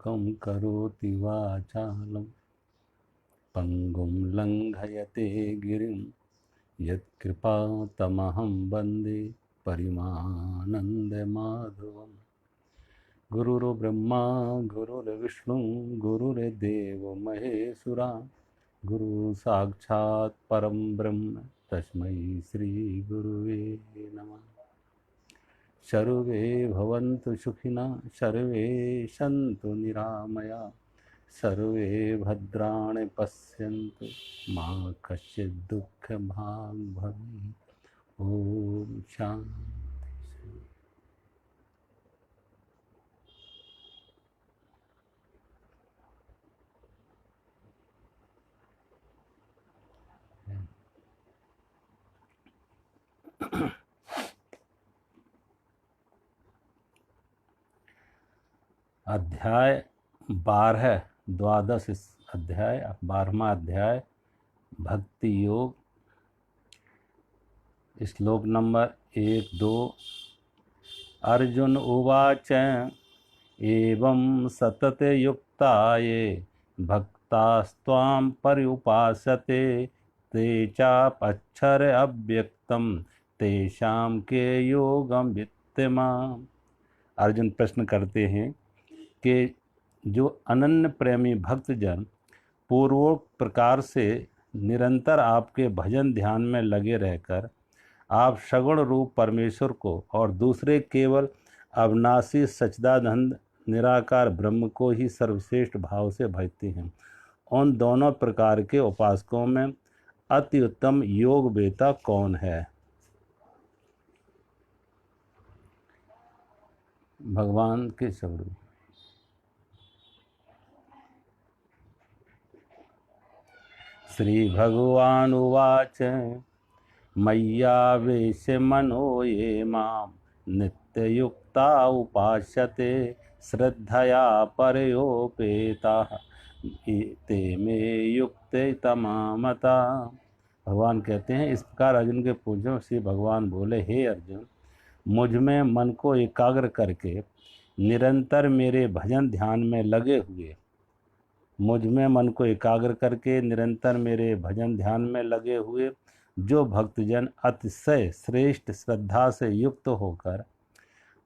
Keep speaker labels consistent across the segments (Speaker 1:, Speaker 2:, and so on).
Speaker 1: मूकं करोति वाचालं पंगुं लंघयते गिरिं यत्कृपातमहं वन्दे परिमानन्दमाधवम्। गुरुर्ब्रह्मा गुरुर्विष्णु गुरुर्देवो महेश्वरा गुरु साक्षात् परं ब्रह्म तस्मै श्री गुरुवे नमः। सर्वे भवन्तु सुखिनः सर्वे सन्तु निरामया सर्वे भद्राणि पश्यन्तु मा कश्चित् दुःखभाग् भवेत्। ओम शांति। अध्याय 12 द्वादश अध्याय 12वां अध्याय भक्ति योग। श्लोक नंबर 1-2। अर्जुन उवाच एवं सतत युक्ता ये भक्तास्त्वां पर्युपासते ते चापक्षर अव्यक्तम तेषां के योगं वित्तमाम्। अर्जुन प्रश्न करते हैं कि जो अनन्य प्रेमी भक्तजन पूर्वोक्त प्रकार से निरंतर आपके भजन ध्यान में लगे रहकर आप सगुण रूप परमेश्वर को और दूसरे केवल अविनाशी सच्चिदानंद निराकार ब्रह्म को ही सर्वश्रेष्ठ भाव से भजते हैं, उन दोनों प्रकार के उपासकों में अति उत्तम योग वेता कौन है? भगवान के शब्द। श्री भगवान उवाच मय्यावेश्य मनो ये मां नित्ययुक्ता उपास्यते श्रद्धया परयोपेताः ते मे युक्ते तमामता। भगवान कहते हैं, इस प्रकार अर्जुन के पूछने श्री भगवान बोले, हे अर्जुन, मुझ में मन को एकाग्र करके निरंतर मेरे भजन ध्यान में लगे हुए जो भक्तजन अतिशय श्रेष्ठ श्रद्धा से युक्त होकर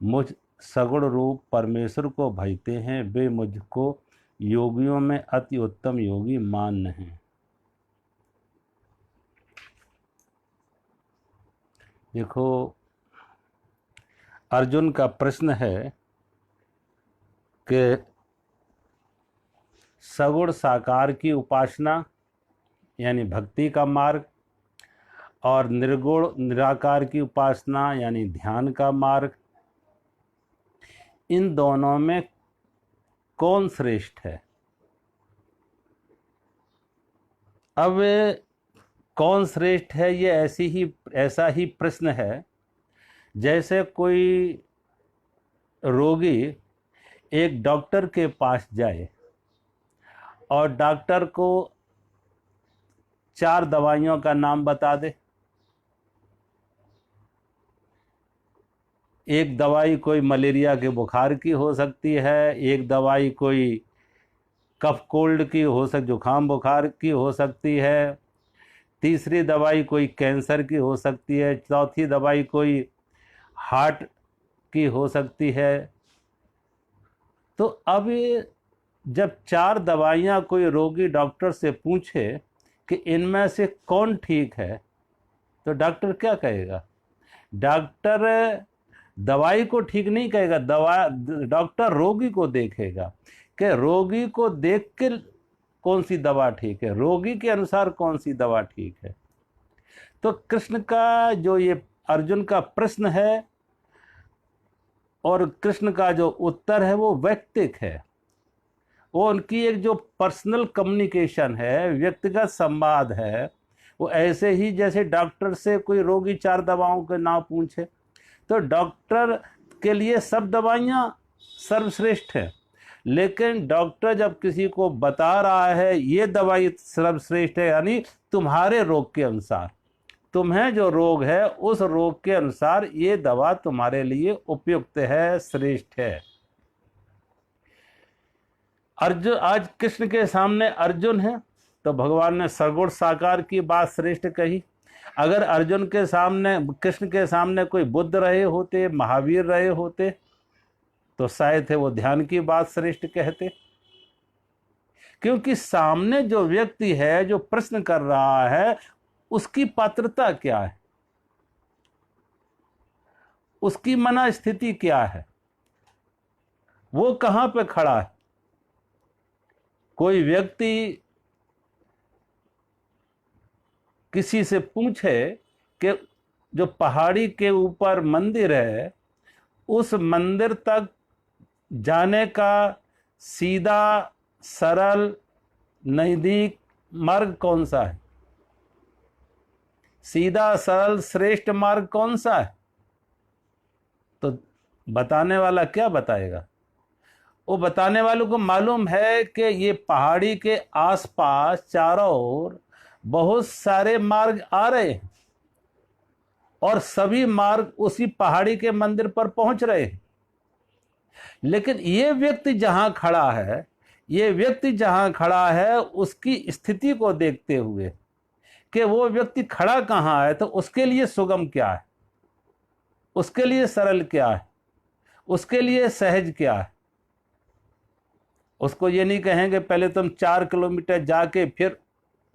Speaker 1: मुझ सगुण रूप परमेश्वर को भजते हैं, वे मुझको योगियों में अति उत्तम योगी मान्य हैं। देखो, अर्जुन का प्रश्न है कि सगुण साकार की उपासना यानी भक्ति का मार्ग और निर्गुण निराकार की उपासना यानी ध्यान का मार्ग, इन दोनों में कौन श्रेष्ठ है? अब कौन श्रेष्ठ है, ये ऐसा ही प्रश्न है जैसे कोई रोगी एक डॉक्टर के पास जाए और डॉक्टर को 4 दवाइयों का नाम बता दे। एक दवाई कोई मलेरिया के बुखार की हो सकती है, एक दवाई कोई कफ कोल्ड की हो सकती, जुकाम बुखार की हो सकती है, तीसरी दवाई कोई कैंसर की हो सकती है, चौथी दवाई कोई हार्ट की हो सकती है। तो अब जब 4 दवाइयाँ कोई रोगी डॉक्टर से पूछे कि इनमें से कौन ठीक है, तो डॉक्टर क्या कहेगा? डॉक्टर दवाई को ठीक नहीं कहेगा, डॉक्टर रोगी को देखेगा कि रोगी को देख के कौन सी दवा ठीक है, रोगी के अनुसार कौन सी दवा ठीक है। तो कृष्ण का जो ये अर्जुन का प्रश्न है और कृष्ण का जो उत्तर है वो वैयक्तिक है, वो उनकी एक जो पर्सनल कम्युनिकेशन है, व्यक्तिगत संवाद है। वो ऐसे ही जैसे डॉक्टर से कोई रोगी 4 दवाओं के नाम पूछे, तो डॉक्टर के लिए सब दवाइयाँ सर्वश्रेष्ठ है, लेकिन डॉक्टर जब किसी को बता रहा है ये दवाई सर्वश्रेष्ठ है, यानी तुम्हारे रोग के अनुसार, तुम्हें जो रोग है उस रोग के अनुसार ये दवा तुम्हारे लिए उपयुक्त है, श्रेष्ठ है। अर्जुन, आज कृष्ण के सामने अर्जुन है तो भगवान ने सगुण साकार की बात श्रेष्ठ कही। अगर अर्जुन के सामने, कृष्ण के सामने कोई बुद्ध रहे होते, महावीर रहे होते, तो शायद थे वो ध्यान की बात श्रेष्ठ कहते। क्योंकि सामने जो व्यक्ति है, जो प्रश्न कर रहा है, उसकी पात्रता क्या है, उसकी मना स्थिति क्या है, वो कहां पे खड़ा है। कोई व्यक्ति किसी से पूछे कि जो पहाड़ी के ऊपर मंदिर है, उस मंदिर तक जाने का सीधा सरल नजदीक मार्ग कौन सा है, सीधा सरल श्रेष्ठ मार्ग कौन सा है, तो बताने वाला क्या बताएगा। वो बताने वालों को मालूम है कि ये पहाड़ी के आसपास चारों ओर बहुत सारे मार्ग आ रहे हैं और सभी मार्ग उसी पहाड़ी के मंदिर पर पहुंच रहे हैं। लेकिन ये व्यक्ति जहां खड़ा है, ये व्यक्ति जहां खड़ा है, उसकी स्थिति को देखते हुए कि वो व्यक्ति खड़ा कहां है, तो उसके लिए सुगम क्या है, उसके लिए सरल क्या है, उसके लिए सहज क्या है। उसको ये नहीं कहेंगे पहले तुम 4 किलोमीटर जाके फिर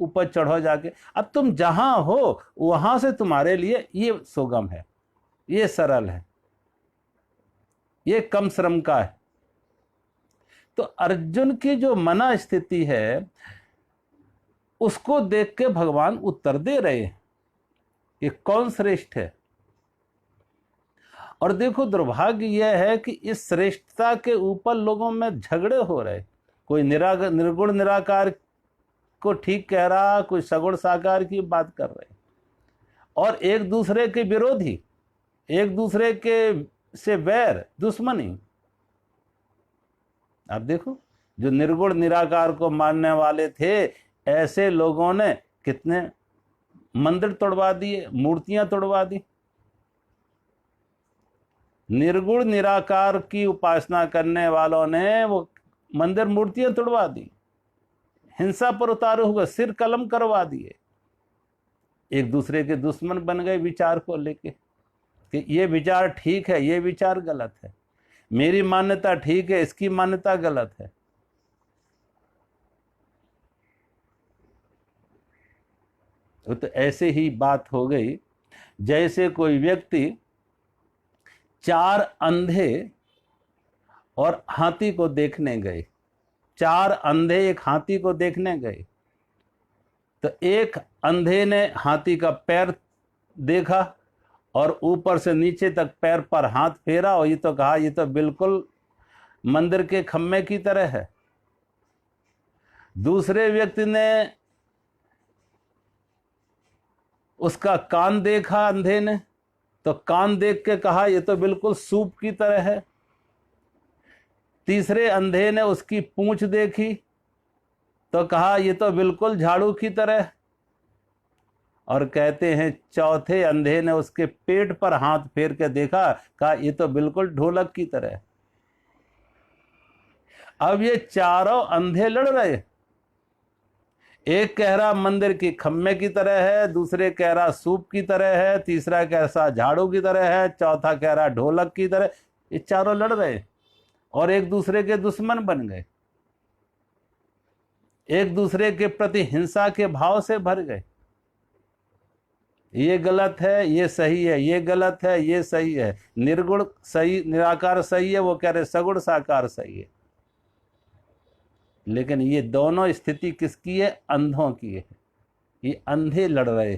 Speaker 1: ऊपर चढ़ो जाके। अब तुम जहां हो वहां से तुम्हारे लिए ये सुगम है, ये सरल है, ये कम श्रम का है। तो अर्जुन की जो मना स्थिति है, उसको देख के भगवान उत्तर दे रहे हैं कि कौन श्रेष्ठ है। और देखो, दुर्भाग्य यह है कि इस श्रेष्ठता के ऊपर लोगों में झगड़े हो रहे। कोई निर्गुण निराकार को ठीक कह रहा, कोई सगुण साकार की बात कर रहे, और एक दूसरे के विरोधी, एक दूसरे के से वैर, दुश्मनी। आप देखो, जो निर्गुण निराकार को मानने वाले थे, ऐसे लोगों ने कितने मंदिर तोड़वा दिए, मूर्तियां तोड़वा दी। निर्गुण निराकार की उपासना करने वालों ने वो मंदिर मूर्तियां तोड़वा दी, हिंसा पर उतारे हुए, सिर कलम करवा दिए, एक दूसरे के दुश्मन बन गए विचार को लेके कि ये विचार ठीक है, ये विचार गलत है, मेरी मान्यता ठीक है, इसकी मान्यता गलत है। तो ऐसे ही बात हो गई जैसे कोई व्यक्ति 4 अंधे और हाथी को देखने गए। 4 अंधे एक हाथी को देखने गए, तो एक अंधे ने हाथी का पैर देखा और ऊपर से नीचे तक पैर पर हाथ फेरा और ये तो कहा ये तो बिल्कुल मंदिर के खम्भे की तरह है। दूसरे व्यक्ति ने उसका कान देखा अंधे ने, तो कान देख के कहा ये तो बिल्कुल सूप की तरह है। तीसरे अंधे ने उसकी पूंछ देखी तो कहा ये तो बिल्कुल झाड़ू की तरह। और कहते हैं चौथे अंधे ने उसके पेट पर हाथ फेर के देखा, कहा ये तो बिल्कुल ढोलक की तरह। अब ये चारों अंधे लड़ रहे। एक कह रहा मंदिर की खम्भे की तरह है, दूसरे कह रहा सूप की तरह है, तीसरा कह रहा झाड़ू की तरह है, चौथा कह रहा ढोलक की तरह। ये चारों लड़ रहे और एक दूसरे के दुश्मन बन गए, एक दूसरे के प्रति हिंसा के भाव से भर गए। ये गलत है, ये सही है, ये गलत है, ये सही है, निर्गुण सही, निराकार सही है, वो कह रहे सगुण साकार सही है। लेकिन ये दोनों स्थिति किसकी है? अंधों की है। ये अंधे लड़ रहे,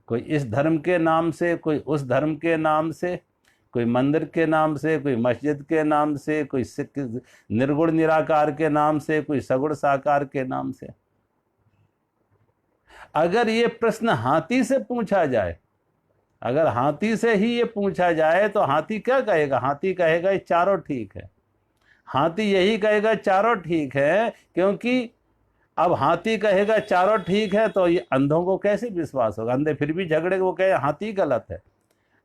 Speaker 1: कोई इस धर्म के नाम से, कोई उस धर्म के नाम से, कोई मंदिर के नाम से, कोई मस्जिद के नाम से, कोई निर्गुण निराकार के नाम से, कोई सगुण साकार के नाम से। अगर ये प्रश्न हाथी से पूछा जाए, अगर हाथी से ही ये पूछा जाए तो हाथी क्या कहेगा? हाथी कहेगा ये चारों ठीक है। हाथी यही कहेगा चारों ठीक है, क्योंकि अब हाथी कहेगा चारों ठीक है तो ये अंधों को कैसे विश्वास होगा? अंधे फिर भी झगड़ेंगे, वो कहे हाथी गलत है।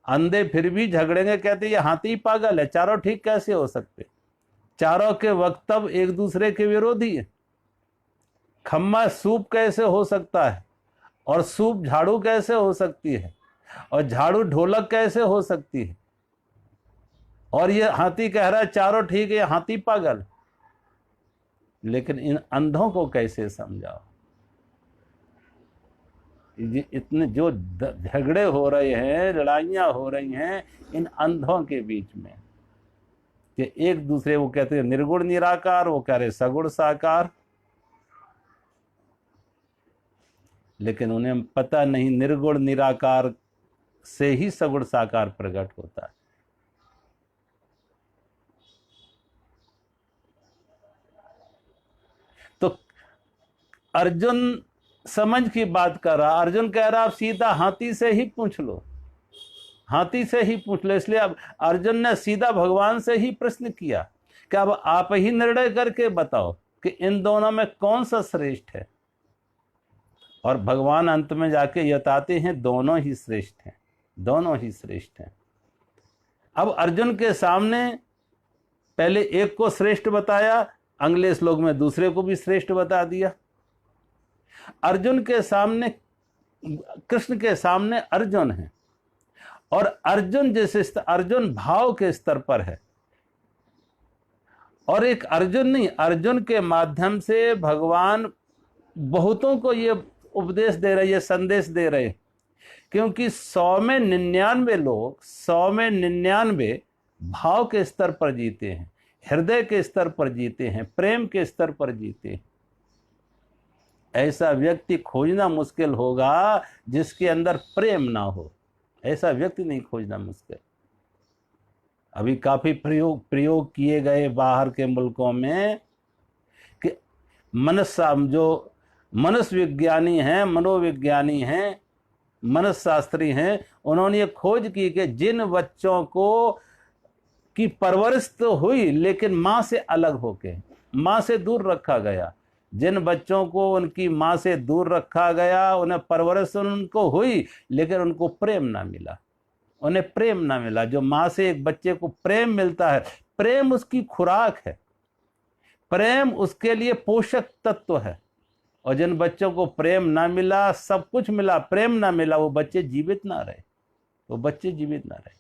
Speaker 1: अंधे फिर भी झगड़ेंगे, कहते ये हाथी पागल है, चारों ठीक कैसे हो सकते? चारों के वक्तव्य एक दूसरे के विरोधी है। खम्मा सूप कैसे हो सकता है, और सूप झाड़ू कैसे हो सकती है, और झाड़ू ढोलक कैसे हो सकती है, और ये हाथी कह रहा है चारों ठीक है, हाथी पागल। लेकिन इन अंधों को कैसे समझाओ? ये इतने जो झगड़े हो रहे हैं, लड़ाइयां हो रही हैं इन अंधों के बीच में, कि एक दूसरे वो कहते हैं निर्गुण निराकार, वो कह रहे सगुण साकार। लेकिन उन्हें पता नहीं निर्गुण निराकार से ही सगुण साकार प्रकट होता है। तो अर्जुन समझ की बात कर रहा, अर्जुन कह रहा आप सीधा हाथी से ही पूछ लो, हाथी से ही पूछ लो। इसलिए अब अर्जुन ने सीधा भगवान से ही प्रश्न किया कि अब आप ही निर्णय करके बताओ कि इन दोनों में कौन सा श्रेष्ठ है। और भगवान अंत में जाके बताते हैं दोनों ही श्रेष्ठ हैं, दोनों ही श्रेष्ठ हैं। अब अर्जुन के सामने पहले एक को श्रेष्ठ बताया, अगले श्लोक में दूसरे को भी श्रेष्ठ बता दिया। अर्जुन के सामने, कृष्ण के सामने अर्जुन है, और अर्जुन जैसे अर्जुन भाव के स्तर पर है, और एक अर्जुन नहीं, अर्जुन के माध्यम से भगवान बहुतों को ये उपदेश दे रहे, ये संदेश दे रहे। क्योंकि 100 में 99 लोग 100 में 99 भाव के स्तर पर जीते हैं, हृदय के स्तर पर जीते हैं, प्रेम के स्तर पर जीते हैं। ऐसा व्यक्ति खोजना मुश्किल होगा जिसके अंदर प्रेम ना हो, ऐसा व्यक्ति नहीं खोजना मुश्किल। अभी काफी प्रयोग किए गए बाहर के मुल्कों में कि जो मनुष्य विज्ञानी हैं, मनोविज्ञानी हैं, मनसशास्त्री हैं, उन्होंने ये खोज की कि जिन बच्चों को की परवरिश तो हुई लेकिन माँ से अलग होके, माँ से दूर रखा गया, जिन बच्चों को उनकी माँ से दूर रखा गया, उन्हें परवरिश उनको हुई लेकिन उनको प्रेम ना मिला, उन्हें प्रेम ना मिला। जो माँ से एक बच्चे को प्रेम मिलता है, प्रेम उसकी खुराक है, प्रेम उसके लिए पोषक तत्व है। और जिन बच्चों को प्रेम ना मिला, सब कुछ मिला, प्रेम ना मिला, वो बच्चे जीवित ना रहे, वो बच्चे जीवित ना रहे।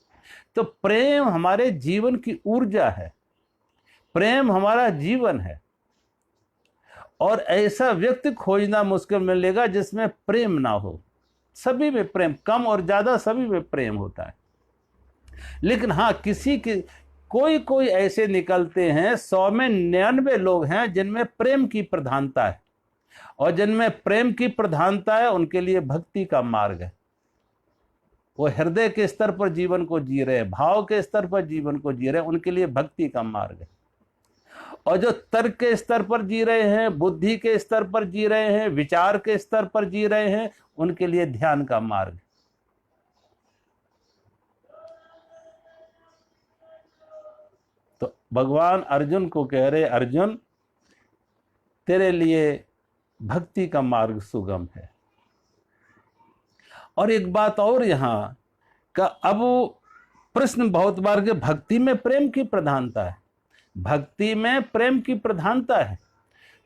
Speaker 1: तो प्रेम हमारे जीवन की ऊर्जा है, प्रेम हमारा जीवन है। और ऐसा व्यक्ति खोजना मुश्किल मिलेगा जिसमें प्रेम ना हो। सभी में प्रेम, कम और ज्यादा सभी में प्रेम होता है। लेकिन हाँ, किसी की कोई ऐसे निकलते हैं, 100 में 99 लोग हैं जिनमें प्रेम की प्रधानता है, और जिनमें प्रेम की प्रधानता है उनके लिए भक्ति का मार्ग है। वो हृदय के स्तर पर जीवन को जी रहे हैं, भाव के स्तर पर जीवन को जी रहे हैं, उनके लिए भक्ति का मार्ग है। और जो तर्क के स्तर पर जी रहे हैं, बुद्धि के स्तर पर जी रहे हैं, विचार के स्तर पर जी रहे हैं, उनके लिए ध्यान का मार्ग। तो भगवान अर्जुन को कह रहे, अर्जुन तेरे लिए भक्ति का मार्ग सुगम है। और एक बात और यहां का, अब प्रश्न बहुत बार के भक्ति में प्रेम की प्रधानता है, भक्ति में प्रेम की प्रधानता है।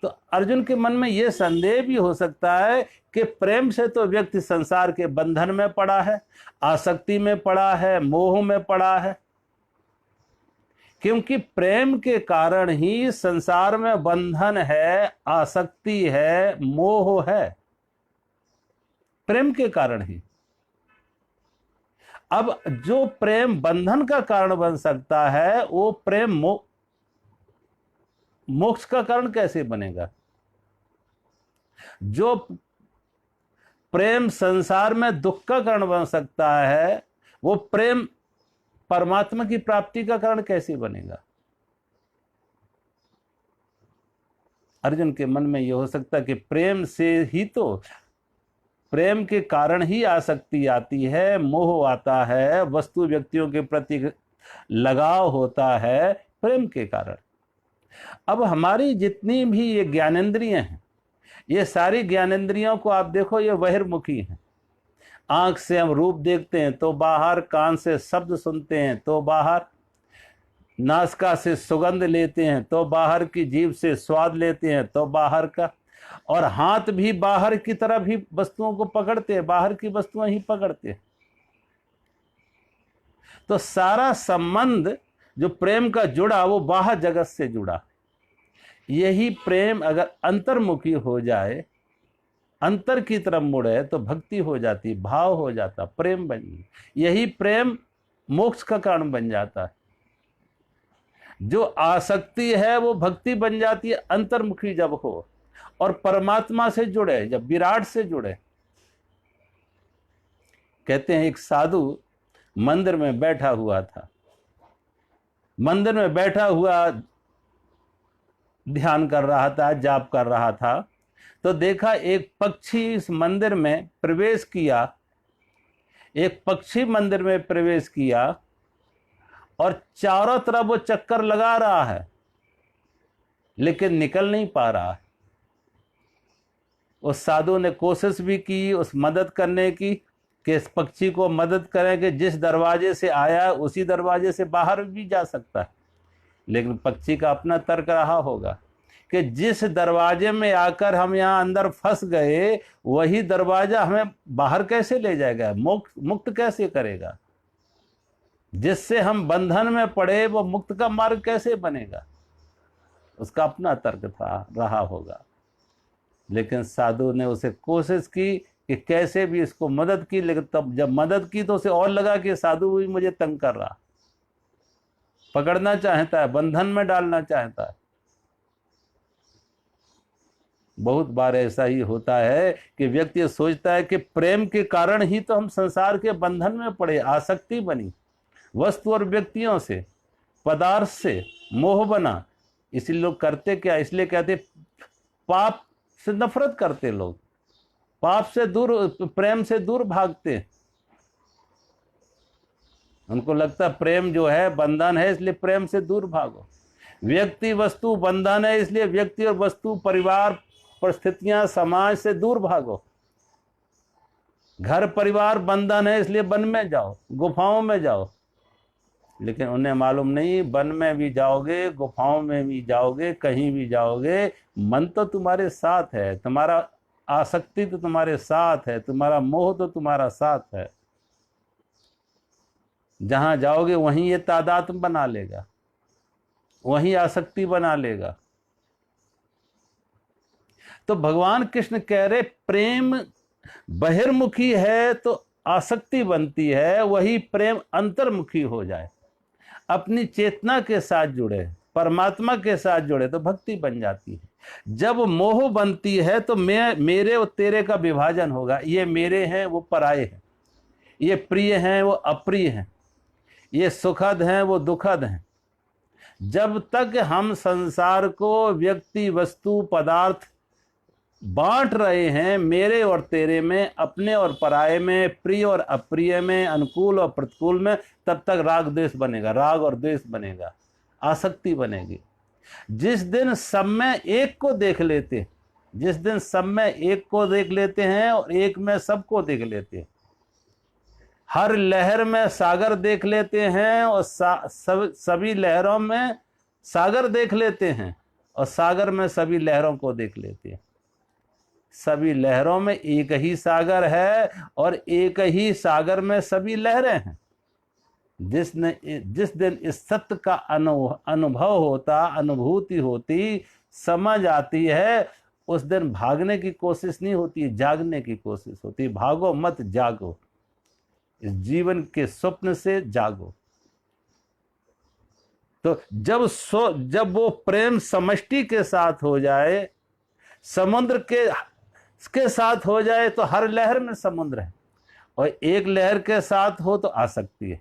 Speaker 1: तो अर्जुन के मन में यह संदेह भी हो सकता है कि प्रेम से तो व्यक्ति संसार के बंधन में पड़ा है, आसक्ति में पड़ा है, मोह में पड़ा है। क्योंकि प्रेम के कारण ही संसार में बंधन है, आसक्ति है, मोह है, प्रेम के कारण ही। अब जो प्रेम बंधन का कारण बन सकता है, वो प्रेम मोक्ष का कारण कैसे बनेगा? जो प्रेम संसार में दुख का कारण बन सकता है, वो प्रेम परमात्मा की प्राप्ति का कारण कैसे बनेगा? अर्जुन के मन में यह हो सकता है कि प्रेम से ही तो, प्रेम के कारण ही आसक्ति आती है, मोह आता है, वस्तु व्यक्तियों के प्रति लगाव होता है, प्रेम के कारण। अब हमारी जितनी भी ये ज्ञानेंद्रियां हैं, ये सारी ज्ञानेंद्रियों को आप देखो, ये बहिर्मुखी हैं। आंख से हम रूप देखते हैं तो बाहर, कान से शब्द सुनते हैं तो बाहर, नासिका से सुगंध लेते हैं तो बाहर की, जीभ से स्वाद लेते हैं तो बाहर का, और हाथ भी बाहर की तरफ ही वस्तुओं को पकड़ते हैं, बाहर की वस्तुएं ही पकड़ते हैं। तो सारा संबंध जो प्रेम का जुड़ा वो बाहर जगत से जुड़ा। यही प्रेम अगर अंतर्मुखी हो जाए, अंतर की तरफ मुड़े, तो भक्ति हो जाती, भाव हो जाता, प्रेम बन गई। यही प्रेम मोक्ष का कारण बन जाता है। जो आसक्ति है वो भक्ति बन जाती है अंतर्मुखी जब हो, और परमात्मा से जुड़े, जब विराट से जुड़े। कहते हैं एक साधु मंदिर में बैठा हुआ था, मंदिर में बैठा हुआ ध्यान कर रहा था, जाप कर रहा था, तो देखा एक पक्षी इस मंदिर में प्रवेश किया, एक पक्षी मंदिर में प्रवेश किया और चारों तरफ वो चक्कर लगा रहा है, लेकिन निकल नहीं पा रहा है। उस साधु ने कोशिश भी की उस मदद करने की, कि इस पक्षी को मदद करें कि जिस दरवाजे से आया उसी दरवाजे से बाहर भी जा सकता है। लेकिन पक्षी का अपना तर्क रहा होगा कि जिस दरवाजे में आकर हम यहाँ अंदर फंस गए वही दरवाजा हमें बाहर कैसे ले जाएगा, मुक्त कैसे करेगा। जिससे हम बंधन में पड़े वो मुक्त का मार्ग कैसे बनेगा। उसका अपना तर्क था, रहा होगा। लेकिन साधु ने उसे कोशिश की कि कैसे भी इसको मदद की, लेकिन तब जब मदद की तो उसे और लगा कि साधु भी मुझे तंग कर रहा, पकड़ना चाहता है, बंधन में डालना चाहता है। बहुत बार ऐसा ही होता है कि व्यक्ति सोचता है कि प्रेम के कारण ही तो हम संसार के बंधन में पड़े, आसक्ति बनी वस्तु और व्यक्तियों से, पदार्थ से मोह बना। इसलिए लोग करते क्या, इसलिए कहते पाप से नफरत करते लोग, पाप से दूर, प्रेम से दूर भागते। उनको लगता प्रेम जो है बंधन है, इसलिए प्रेम से दूर भागो। व्यक्ति वस्तु बंधन है, इसलिए व्यक्ति और वस्तु, परिवार, परिस्थितियां, समाज से दूर भागो। घर परिवार बंधन है, इसलिए वन में जाओ, गुफाओं में जाओ। लेकिन उन्हें मालूम नहीं, वन में भी जाओगे, गुफाओं में भी जाओगे, कहीं भी जाओगे, मन तो तुम्हारे साथ है, तुम्हारा आसक्ति तो तुम्हारे साथ है, तुम्हारा मोह तो तुम्हारा साथ है। जहां जाओगे वहीं ये तादात्म बना लेगा, वहीं आसक्ति बना लेगा। तो भगवान कृष्ण कह रहे प्रेम बहिर्मुखी है तो आसक्ति बनती है, वही प्रेम अंतर्मुखी हो जाए, अपनी चेतना के साथ जुड़े, परमात्मा के साथ जुड़े, तो भक्ति बन जाती है। जब मोह बनती है तो मेरे और तेरे का विभाजन होगा। ये मेरे हैं, वो पराये हैं, ये प्रिय हैं, वो अप्रिय हैं, ये सुखद हैं, वो दुखद हैं। जब तक हम संसार को व्यक्ति, वस्तु, पदार्थ बांट रहे हैं, मेरे और तेरे में, अपने और पराये में, प्रिय और अप्रिय में, अनुकूल और प्रतिकूल में, तब तक राग द्वेष बनेगा, राग और द्वेष बनेगा, आसक्ति बनेगी। जिस दिन सब में एक को देख लेते, जिस दिन सब में एक को देख लेते हैं और एक में सबको देख लेते हैं, हर लहर में सागर देख लेते हैं और सभी लहरों में सागर देख लेते हैं, और सागर में सभी लहरों को देख लेते हैं। सभी लहरों में एक ही सागर है और एक ही सागर में सभी लहरें हैं। जिस दिन इस सत्य का अनुभव होता, अनुभूति होती, समझ आती है, उस दिन भागने की कोशिश नहीं होती, जागने की कोशिश होती। भागो मत, जागो, इस जीवन के स्वप्न से जागो। तो जब वो प्रेम समष्टि के साथ हो जाए, समुद्र के साथ हो जाए, तो हर लहर में समुद्र है, और एक लहर के साथ हो तो आसक्ति है।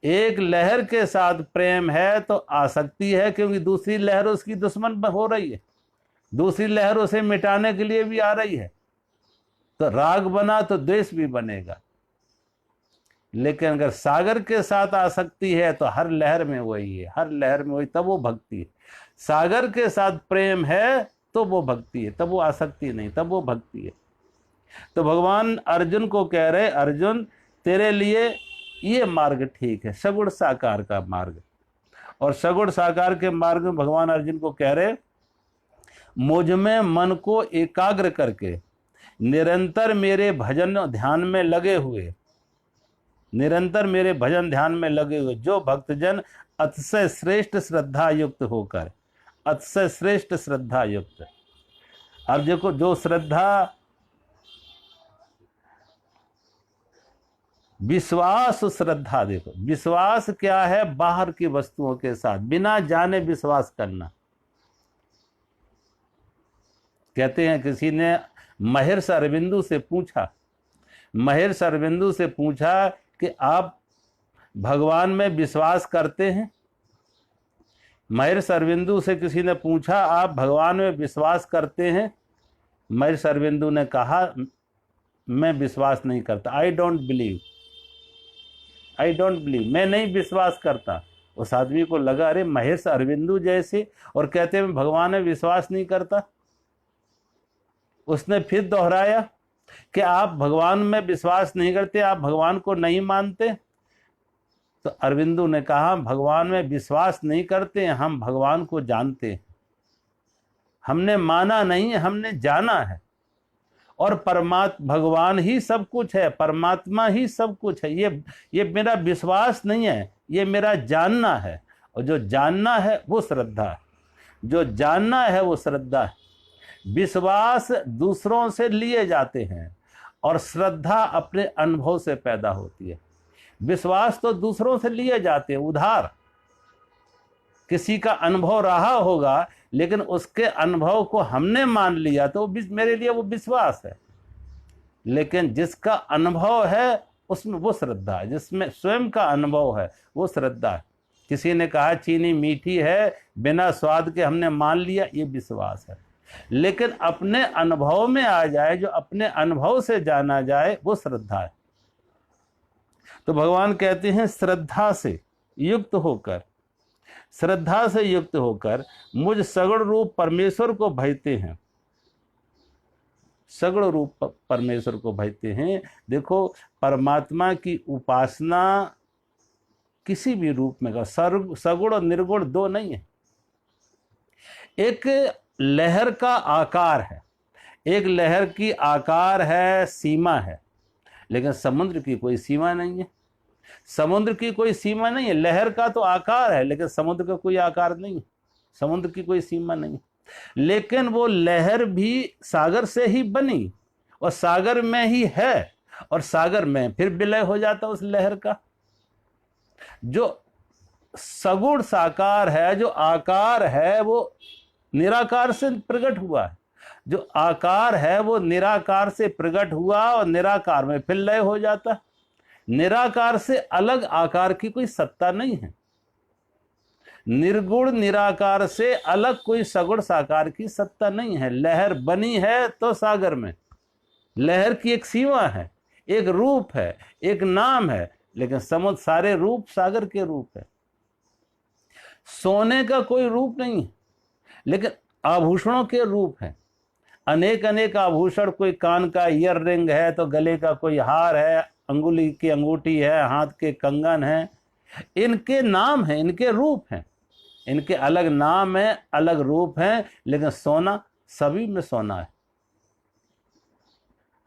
Speaker 1: एक लहर के साथ प्रेम है तो आसक्ति है, क्योंकि दूसरी लहर उसकी दुश्मन हो रही है, दूसरी लहर उसे मिटाने के लिए भी आ रही है। तो राग बना तो द्वेष भी बनेगा। लेकिन अगर सागर के साथ आसक्ति है तो हर लहर में वही है, हर लहर में वही, तब वो भक्ति है। सागर के साथ प्रेम है तो वो भक्ति है, तब वो आसक्ति नहीं, तब वो भक्ति है। तो भगवान अर्जुन को कह रहे, अर्जुन तेरे लिए ये मार्ग ठीक है, सगुण साकार का मार्ग, और सगुण साकार के मार्ग में भगवान अर्जुन को कह रहे, मुझ में मन को एकाग्र करके निरंतर मेरे भजन ध्यान में लगे हुए, निरंतर मेरे भजन ध्यान में लगे हुए जो भक्तजन अतिशय श्रेष्ठ श्रद्धा युक्त होकर, अतिशय श्रेष्ठ श्रद्धा युक्त। अब देखो, जो श्रद्धा विश्वास, श्रद्धा, देखो विश्वास क्या है, बाहर की वस्तुओं के साथ बिना जाने विश्वास करना। कहते हैं किसी ने महर्षि अरविंदो से पूछा, महर्षि अरविंदो से पूछा कि आप भगवान में विश्वास करते हैं? महर्षि अरविंदो से किसी ने पूछा, आप भगवान में विश्वास करते हैं? महर्षि अरविंदो ने कहा, मैं विश्वास नहीं करता। I don't believe, I don't believe, मैं नहीं विश्वास करता। उस आदमी को लगा, अरे महर्षि अरविंदो जैसे, और कहते हैं मैं भगवान में विश्वास नहीं करता। उसने फिर दोहराया कि आप भगवान में विश्वास नहीं करते, आप भगवान को नहीं मानते। तो अरविंदो ने कहा, भगवान में विश्वास नहीं करते, हम भगवान को जानते हैं। हमने माना नहीं, हमने जाना है। और भगवान ही सब कुछ है, परमात्मा ही सब कुछ है। ये मेरा विश्वास नहीं है, ये मेरा जानना है। और जो जानना है वो श्रद्धा है, जो जानना है वो श्रद्धा है। विश्वास दूसरों से लिए जाते हैं और श्रद्धा अपने अनुभव से पैदा होती है। विश्वास तो दूसरों से लिए जाते हैं उधार, किसी का अनुभव रहा होगा लेकिन उसके अनुभव को हमने मान लिया तो मेरे लिए वो विश्वास है। लेकिन जिसका अनुभव है उसमें वो श्रद्धा है, जिसमें स्वयं का अनुभव है वो श्रद्धा है। किसी ने कहा चीनी मीठी है, बिना स्वाद के हमने मान लिया, ये विश्वास है। लेकिन अपने अनुभव में आ जाए, जो अपने अनुभव से जाना जाए, वो श्रद्धा है। तो भगवान कहते हैं श्रद्धा से युक्त होकर, श्रद्धा से युक्त होकर मुझ सगुण रूप परमेश्वर को भजते हैं, सगुण रूप परमेश्वर को भजते हैं। देखो, परमात्मा की उपासना किसी भी रूप में का, सगुण और निर्गुण दो नहीं है। एक लहर का आकार है, एक लहर की आकार है, सीमा है, लेकिन समुद्र की कोई सीमा नहीं है। समुद्र की कोई सीमा नहीं है। लहर का तो आकार है लेकिन समुद्र का कोई आकार नहीं है, समुद्र की कोई सीमा नहीं है। लेकिन वो लहर भी सागर से ही बनी और सागर में ही है, और सागर में फिर विलय हो जाता उस लहर का। जो सगुण साकार है, जो आकार है, वो निराकार से प्रकट हुआ है। जो आकार है वो निराकार से प्रकट हुआ और निराकार में फिर लय हो जाता। निराकार से अलग आकार की कोई सत्ता नहीं है। निर्गुण निराकार से अलग कोई सगुण साकार की सत्ता नहीं है। लहर बनी है तो सागर में, लहर की एक सीमा है, एक रूप है, एक नाम है, लेकिन समुद्र सारे रूप सागर के रूप है। सोने का कोई रूप नहीं है लेकिन आभूषणों के रूप है। अनेक अनेक आभूषण, कोई कान का ईयर रिंग है तो गले का कोई हार है, अंगुली की अंगूठी है, हाथ के कंगन है। इनके नाम हैं, इनके रूप हैं, इनके अलग नाम है, अलग रूप हैं, लेकिन सोना सभी में सोना है।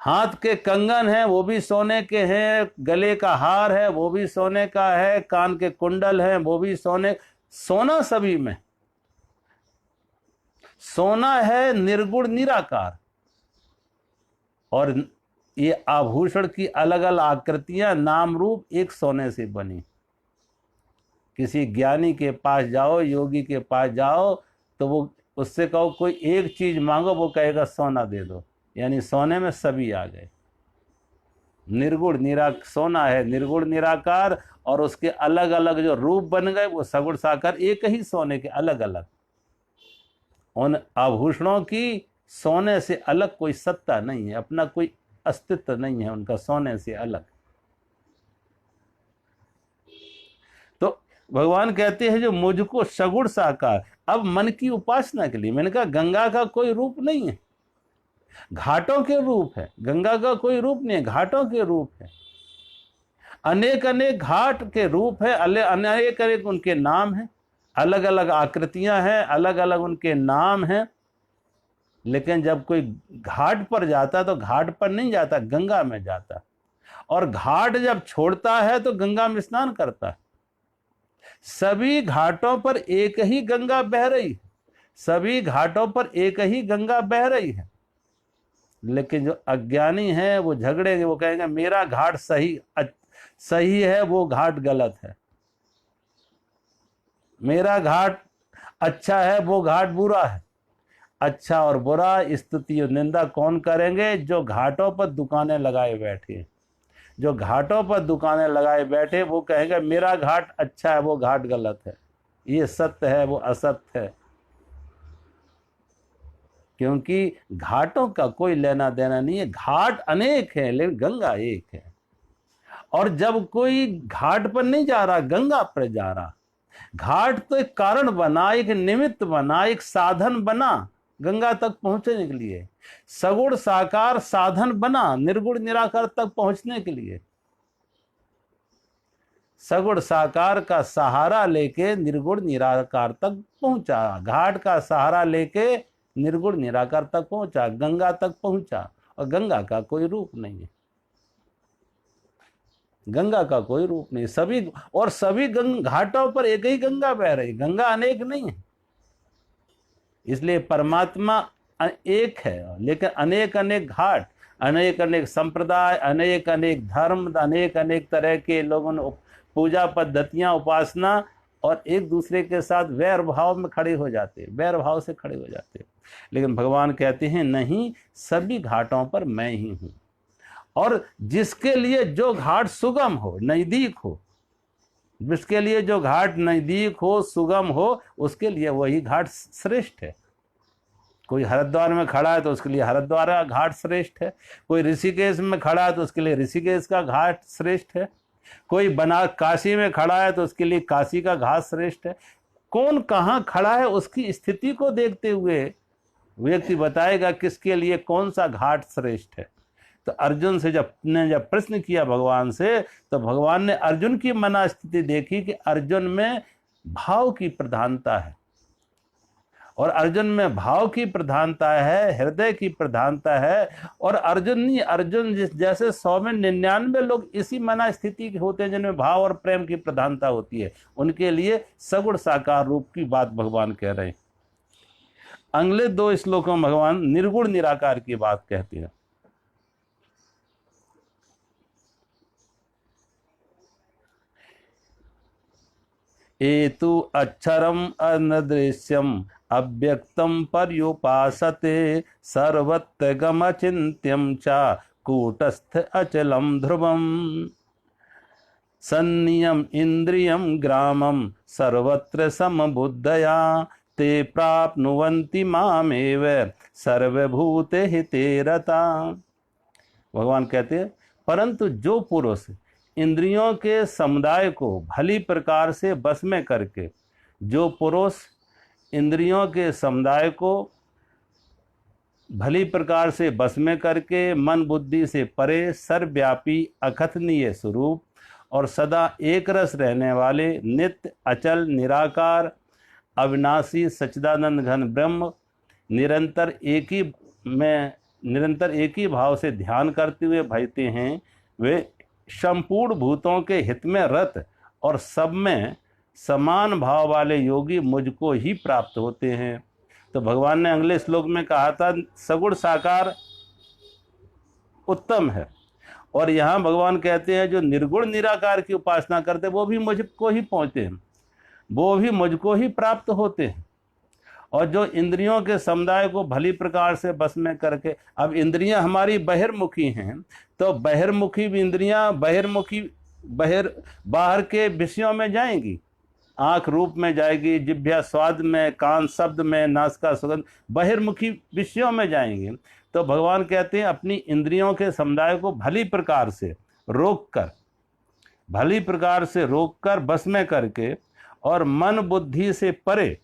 Speaker 1: हाथ के कंगन हैं वो भी सोने के हैं, गले का हार है वो भी सोने का है, कान के कुंडल हैं वो भी सोने, सोना सभी में। सोना है निर्गुण निराकार, और ये आभूषण की अलग अलग आकृतियां, नाम रूप एक सोने से बनी। किसी ज्ञानी के पास जाओ, योगी के पास जाओ, तो वो उससे कहो कोई एक चीज मांगो, वो कहेगा सोना दे दो, यानी सोने में सभी आ गए। निर्गुण सोना है निर्गुण निराकार, और उसके अलग अलग जो रूप बन गए वो सगुण साकार, एक ही सोने के अलग अलग। उन आभूषणों की सोने से अलग कोई सत्ता नहीं है, अपना कोई अस्तित्व नहीं है उनका सोने से अलग। तो भगवान कहते हैं जो मुझको सगुण साकार, अब मन की उपासना के लिए, मैंने कहा गंगा का कोई रूप नहीं है, घाटों के रूप है। गंगा का कोई रूप नहीं है, घाटों के रूप है। अनेक अनेक घाट के रूप है, अनेक अनेक उनके नाम हैं। अलग अलग आकृतियां हैं, अलग अलग उनके नाम हैं, लेकिन जब कोई घाट पर जाता तो घाट पर नहीं जाता, गंगा में जाता। और घाट जब छोड़ता है तो गंगा में स्नान करता है। सभी घाटों पर एक ही गंगा बह रही है, सभी घाटों पर एक ही गंगा बह रही है। लेकिन जो अज्ञानी है वो झगड़ेंगे, वो कहेंगे मेरा घाट सही है, वो घाट गलत है, मेरा घाट अच्छा है, वो घाट बुरा है। अच्छा और बुरा, स्तुति और निंदा कौन करेंगे? जो घाटों पर दुकानें लगाए बैठे। जो घाटों पर दुकानें लगाए बैठे वो कहेंगे मेरा घाट अच्छा है, वो घाट गलत है, ये सत्य है, वो असत्य है। क्योंकि घाटों का कोई लेना देना नहीं है। घाट अनेक है लेकिन गंगा एक है। और जब कोई घाट पर नहीं जा रहा, गंगा पर जा रहा, घाट तो एक कारण बना, एक निमित्त बना, एक साधन बना गंगा तक पहुंचने के लिए। सगुण साकार साधन बना निर्गुण निराकार तक पहुंचने के लिए। सगुण साकार का सहारा लेके निर्गुण निराकार तक पहुंचा, घाट का सहारा लेके निर्गुण निराकार तक पहुंचा, गंगा तक पहुंचा। और गंगा का कोई रूप नहीं है, गंगा का कोई रूप नहीं। सभी घाटों पर एक ही गंगा बह रही, गंगा अनेक नहीं है। इसलिए परमात्मा एक है, लेकिन अनेक अनेक घाट, अनेक अनेक संप्रदाय, अनेक अनेक धर्म, अनेक अनेक तरह के लोगों ने पूजा पद्धतियां, उपासना, और एक दूसरे के साथ वैर भाव में खड़े हो जाते, वैर भाव से खड़े हो जाते। लेकिन भगवान कहते हैं नहीं, सभी घाटों पर मैं ही हूं। और जिसके लिए जो घाट सुगम हो, नजदीक हो, जिसके लिए जो घाट नजदीक हो, सुगम हो, उसके लिए वही घाट श्रेष्ठ है। कोई हरिद्वार में खड़ा है तो उसके लिए हरिद्वार का घाट श्रेष्ठ है। कोई ऋषिकेश में खड़ा है तो उसके लिए ऋषिकेश का घाट श्रेष्ठ है। कोई काशी में खड़ा है तो उसके लिए काशी का घाट श्रेष्ठ है। कौन कहाँ खड़ा है उसकी स्थिति को देखते हुए व्यक्ति बताएगा किसके लिए कौन सा घाट श्रेष्ठ है। तो अर्जुन से जब प्रश्न किया भगवान से, तो भगवान ने अर्जुन की मना स्थिति देखी कि अर्जुन में भाव की प्रधानता है, और अर्जुन में भाव की प्रधानता है, हृदय की प्रधानता है। और अर्जुन जैसे 100 में 99 लोग इसी मना स्थिति के होते हैं जिनमें भाव और प्रेम की प्रधानता होती है। उनके लिए सगुण साकार रूप की बात भगवान कह रहे हैं। अगले 2 श्लोकों में भगवान निर्गुण निराकार की बात कहते हैं। एतु अक्षरम अनदृश्यम अव्यक्तम पर्युपासते सर्वत्र गमचिन्त्यम च कूटस्थ अचलम ध्रुवम सन्नियम इंद्रियम ग्रामम सर्वत्र समबुद्धया ते प्राप्नुवन्ति मामेव सर्वभूते हिते रता। भगवान कहते हैं परंतु जो पुरुष इंद्रियों के समुदाय को भली प्रकार से बस में करके, जो पुरुष इंद्रियों के समुदाय को भली प्रकार से बस में करके मन बुद्धि से परे सर्वव्यापी अकथनीय स्वरूप और सदा एक रस रहने वाले नित्य अचल निराकार अविनाशी सच्चिदानंद घन ब्रह्म निरंतर एक ही भाव से ध्यान करते हुए भजते हैं, वे संपूर्ण भूतों के हित में रत और सब में समान भाव वाले योगी मुझको ही प्राप्त होते हैं। तो भगवान ने अगले श्लोक में कहा था सगुण साकार उत्तम है, और यहाँ भगवान कहते हैं जो निर्गुण निराकार की उपासना करते वो भी मुझको ही पहुँचते हैं, वो भी मुझको ही प्राप्त होते हैं। और जो इंद्रियों के समुदाय को भली प्रकार से बस में करके, अब इंद्रियां हमारी बहिर्मुखी हैं, तो बहिर्मुखी इंद्रियां बाहर के विषयों में जाएंगी। आँख रूप में जाएगी, जिह्वा स्वाद में, कान शब्द में, नासिका सुगंध, बहिर्मुखी विषयों में जाएंगे। तो भगवान कहते हैं अपनी इंद्रियों के समुदाय को भली प्रकार से रोक कर बस में करके और मन बुद्धि से परे,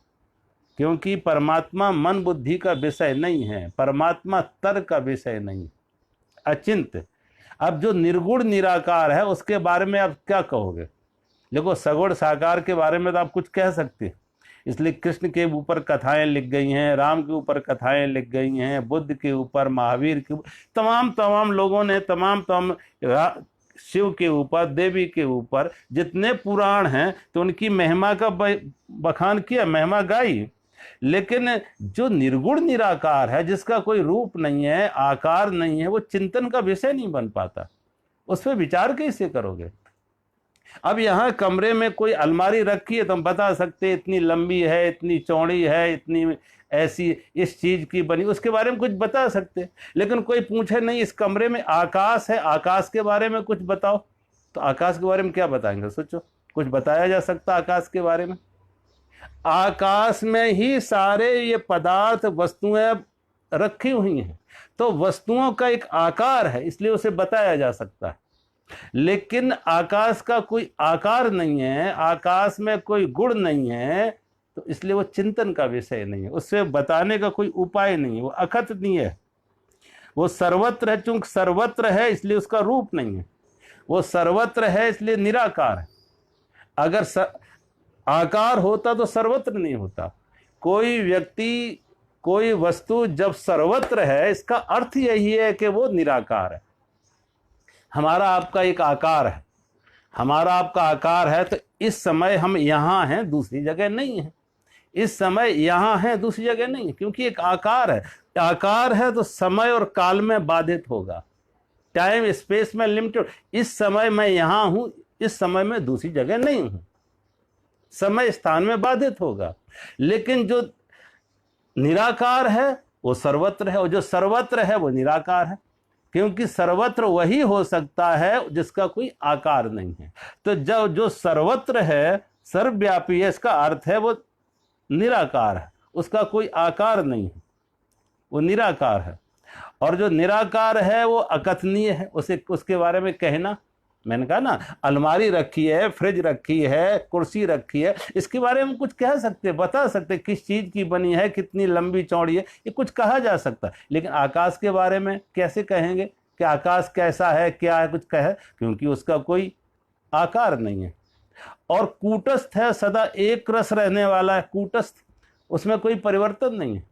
Speaker 1: क्योंकि परमात्मा मन बुद्धि का विषय नहीं है, परमात्मा तर्क का विषय नहीं, अचिंत्य। अब जो निर्गुण निराकार है उसके बारे में आप क्या कहोगे? देखो सगुण साकार के बारे में तो आप कुछ कह सकते हैं, इसलिए कृष्ण के ऊपर कथाएं लिख गई हैं, राम के ऊपर कथाएं लिख गई हैं, बुद्ध के ऊपर, महावीर के ऊपर, तमाम लोगों ने शिव के ऊपर, देवी के ऊपर जितने पुराण हैं तो उनकी महिमा का बखान किया, महिमा गाई। लेकिन जो निर्गुण निराकार है, जिसका कोई रूप नहीं है, आकार नहीं है, वो चिंतन का विषय नहीं बन पाता। उस पर विचार कैसे करोगे? अब यहाँ कमरे में कोई अलमारी रखी है तो हम बता सकते इतनी लंबी है, इतनी चौड़ी है, इतनी ऐसी इस चीज की बनी, उसके बारे में कुछ बता सकते। लेकिन कोई पूछे नहीं इस कमरे में आकाश है, आकाश के बारे में कुछ बताओ, तो आकाश के बारे में क्या बताएंगे? सोचो, कुछ बताया जा सकता आकाश के बारे में? आकाश में ही सारे ये पदार्थ, वस्तुएं रखी हुई हैं, तो वस्तुओं का एक आकार है, इसलिए उसे बताया जा सकता है। लेकिन आकाश का कोई आकार नहीं है, आकाश में कोई गुण नहीं है, तो इसलिए वो चिंतन का विषय नहीं है, उससे बताने का कोई उपाय नहीं है, वो अकथनीय है। वो सर्वत्र है, चूंकि सर्वत्र है इसलिए उसका रूप नहीं है, वो सर्वत्र है इसलिए निराकार है। अगर आकार होता तो सर्वत्र नहीं होता। कोई व्यक्ति, कोई वस्तु जब सर्वत्र है, इसका अर्थ यही है कि वो निराकार है। हमारा आपका एक आकार है, हमारा आपका आकार है, तो इस समय हम यहाँ हैं, दूसरी जगह नहीं है। इस समय यहाँ हैं, दूसरी जगह नहीं है, क्योंकि एक आकार है। आकार है तो समय और काल में बाधित होगा, टाइम स्पेस में लिमिटेड। इस समय मैं यहाँ हूँ, इस समय में दूसरी जगह नहीं हूँ, समय स्थान में बाधित होगा। लेकिन जो निराकार है वो सर्वत्र है, और जो सर्वत्र है वो निराकार है, क्योंकि सर्वत्र वही हो सकता है जिसका कोई आकार नहीं है। तो जब जो सर्वत्र है, सर्वव्यापी है, इसका अर्थ है वो निराकार है, उसका कोई आकार नहीं है, वो निराकार है। और जो निराकार है वो अकथनीय है, उसे उसके बारे में कहना, मैंने कहा ना, अलमारी रखी है, फ्रिज रखी है, कुर्सी रखी है, इसके बारे में कुछ कह सकते, बता सकते, किस चीज की बनी है, कितनी लंबी चौड़ी है, ये कुछ कहा जा सकता है। लेकिन आकाश के बारे में कैसे कहेंगे कि आकाश कैसा है, क्या है, कुछ कहे, क्योंकि उसका कोई आकार नहीं है। और कूटस्थ है, सदा एक रस रहने वाला है, कूटस्थ, उसमें कोई परिवर्तन नहीं है।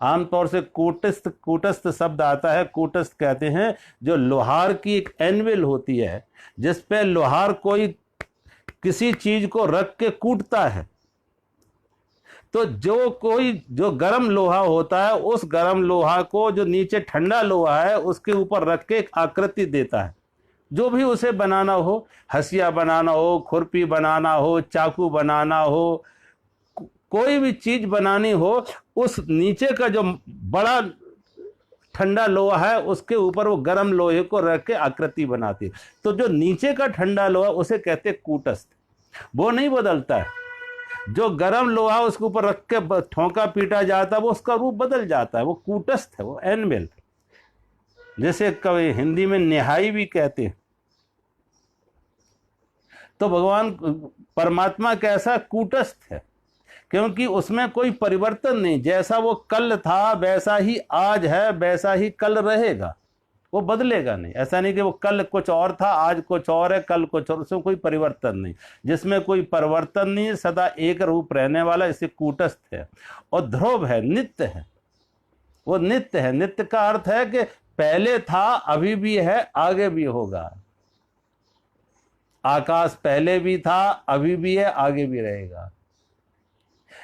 Speaker 1: आमतौर से कूटस्थ शब्द आता है, कूटस्थ कहते हैं जो लोहार की एक एनविल होती है, जिस पे लोहार कोई किसी चीज को रख के कूटता है, तो जो गर्म लोहा होता है, उस गर्म लोहा को जो नीचे ठंडा लोहा है उसके ऊपर रख के एक आकृति देता है। जो भी उसे बनाना हो, हसिया बनाना हो, खुरपी बनाना हो, चाकू बनाना हो, कोई भी चीज बनानी हो, उस नीचे का जो बड़ा ठंडा लोहा है उसके ऊपर वो गर्म लोहे को रख के आकृति बनाती है। तो जो नीचे का ठंडा लोहा उसे कहते हैं कूटस्थ, वो नहीं बदलता है। जो गर्म लोहा उसके ऊपर रख के ठोंका पीटा जाता है वो उसका रूप बदल जाता है, वो कूटस्थ है, वो एनविल। जैसे कभी हिंदी में निहाई भी कहते हैं। तो भगवान परमात्मा कैसा? कूटस्थ है, क्योंकि उसमें कोई परिवर्तन नहीं, जैसा वो कल था वैसा ही आज है, वैसा ही कल रहेगा, वो बदलेगा नहीं। ऐसा नहीं कि वो कल कुछ और था, आज कुछ और है, कल कुछ और, उसमें कोई परिवर्तन नहीं। जिसमें कोई परिवर्तन नहीं, सदा एक रूप रहने वाला, इसे कूटस्थ है। और ध्रुव है, नित्य है, वो नित्य है। नित्य का अर्थ है कि पहले था, अभी भी है, आगे भी होगा। आकाश पहले भी था, अभी भी है, आगे भी रहेगा।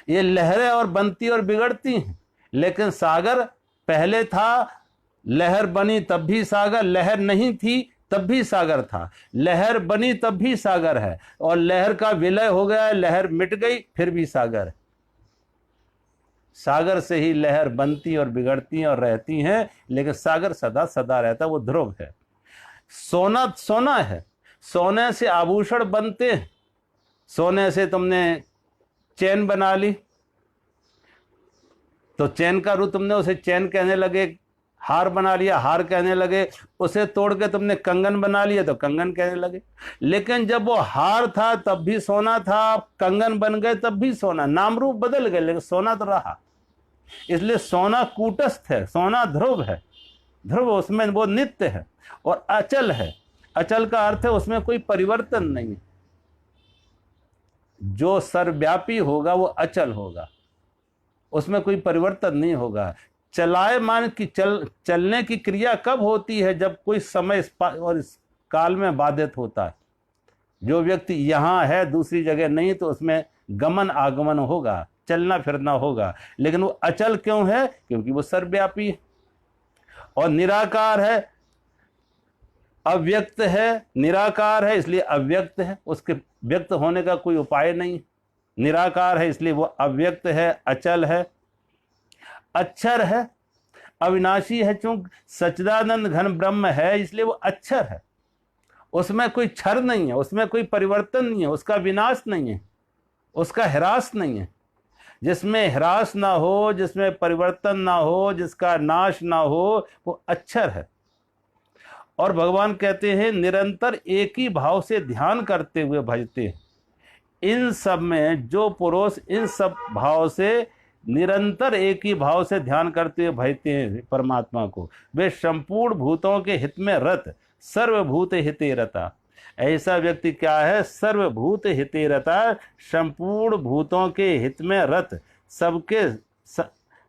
Speaker 1: ये लहरें और बनती और बिगड़ती हैं, लेकिन सागर पहले था, लहर बनी तब भी सागर, लहर नहीं थी तब भी सागर था, लहर बनी तब भी सागर है, और लहर का विलय हो गया, लहर मिट गई, फिर भी सागर है। सागर से ही लहर बनती और बिगड़ती और रहती हैं, लेकिन सागर सदा सदा रहता, वो ध्रुव है। सोना सोना है, सोने से आभूषण बनते हैं। सोने से तुमने चैन बना ली, तो चैन का रूप तुमने उसे चैन कहने लगे, हार बना लिया, हार कहने लगे, उसे तोड़ के तुमने कंगन बना लिया तो कंगन कहने लगे। लेकिन जब वो हार था तब भी सोना था, कंगन बन गए तब भी सोना, नाम रूप बदल गए लेकिन सोना तो रहा। इसलिए सोना कूटस्थ है, सोना ध्रुव है। ध्रुव उसमें वो नित्य है और अचल है। अचल का अर्थ है उसमें कोई परिवर्तन नहीं है। जो सर्वव्यापी होगा वो अचल होगा, उसमें कोई परिवर्तन नहीं होगा। चलायमान की चलने की क्रिया कब होती है? जब कोई समय और इस काल में बाधित होता है। जो व्यक्ति यहाँ है दूसरी जगह नहीं, तो उसमें गमन आगमन होगा, चलना फिरना होगा। लेकिन वो अचल क्यों है? क्योंकि वो सर्वव्यापी है और निराकार है, अव्यक्त है। निराकार है इसलिए अव्यक्त है, उसके व्यक्त होने का कोई उपाय नहीं। निराकार है इसलिए वो अव्यक्त है, अचल है, अक्षर है, अविनाशी है। चूंकि सच्चिदानंद घन ब्रह्म है इसलिए वो अक्षर है, उसमें कोई क्षर नहीं है, उसमें कोई परिवर्तन नहीं है, उसका विनाश नहीं है, उसका ह्रास नहीं है। जिसमें ह्रास ना हो, जिसमें परिवर्तन ना हो, जिसका नाश ना हो, वो अक्षर है। और भगवान कहते हैं निरंतर एक ही भाव से ध्यान करते हुए भजते हैं। इन सब में जो पुरुष इन सब भाव से निरंतर एक ही भाव से ध्यान करते हुए भजते हैं परमात्मा को, वे संपूर्ण भूतों के हित में रत, सर्वभूत हिते रता। ऐसा व्यक्ति क्या है? सर्वभूत हिते रता, संपूर्ण भूतों के हित में रत, सबके